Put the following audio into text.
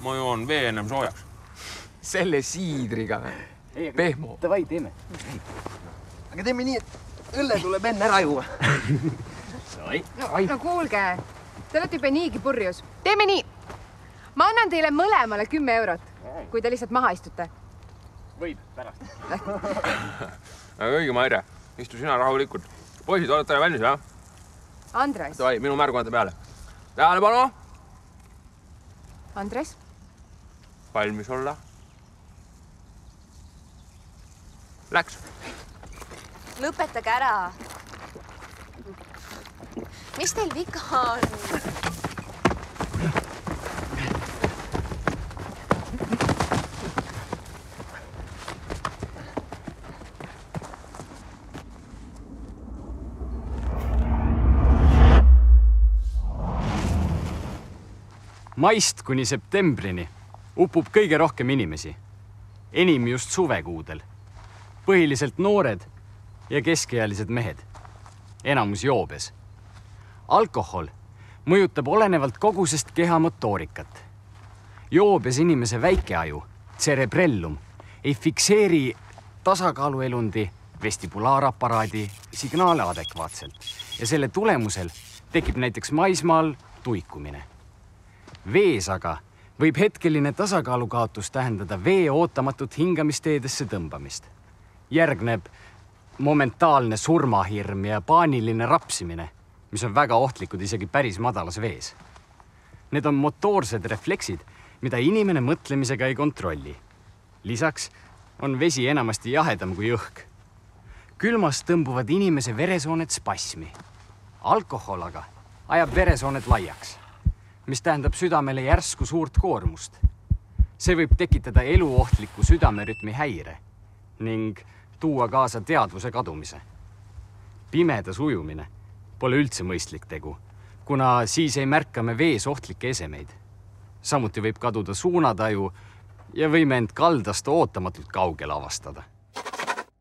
Ma joon vee ennem soojaks. Selle siidriga. Pehmo. Davai, teeme. Aga teeme nii, et õlle tuleb enne ära juua. No kuulge, te olete juba niigi purjus. Teeme nii. Ma annan teile mõlemale 10 eurot, kui te lihtsalt maha istute. Võib, pärast. Aga õige, Maire. Istu sina rahulikult. Poisid, olete valmis, jah? Andres. Davai, minu märgumata peale. Tähelepanu! Andres? Valmis olla? Läks. Lõpetage ära. Mis teil viga on? Maist kuni septembrini upub kõige rohkem inimesi. Enim just suvekuudel. Põhiliselt noored ja keskealised mehed. Enamus joobes. Alkohol mõjutab olenevalt kogusest kehamotoorikat. Joobes inimese väikeaju, cerebrellum, ei fikseeri tasakaaluelundi vestibulaaraparaadi signaale adekvaatselt ja selle tulemusel tekib näiteks maismaal tuikumine. Vees aga võib hetkeline tasakaalukaotus tähendada vee ootamatut hingamisteedesse tõmbamist. Järgneb momentaalne surmahirm ja paaniline rapsimine, mis on väga ohtlikud isegi päris madalas vees. Need on motoorsed refleksid, mida inimene mõtlemisega ei kontrolli. Lisaks on vesi enamasti jahedam kui õhk. Külmas tõmbuvad inimese veresooned spasmi. Alkohol aga ajab veresooned laiaks, mis tähendab südamele järsku suurt koormust. See võib tekitada eluohtliku südamerütmi häire ning tuua kaasa teadvuse kadumise. Pimedas ujumine pole üldse mõistlik tegu, kuna siis ei märka me vees ohtlikke esemeid. Samuti võib kaduda suunataju ja võime end kaldast ootamatult kaugel avastada.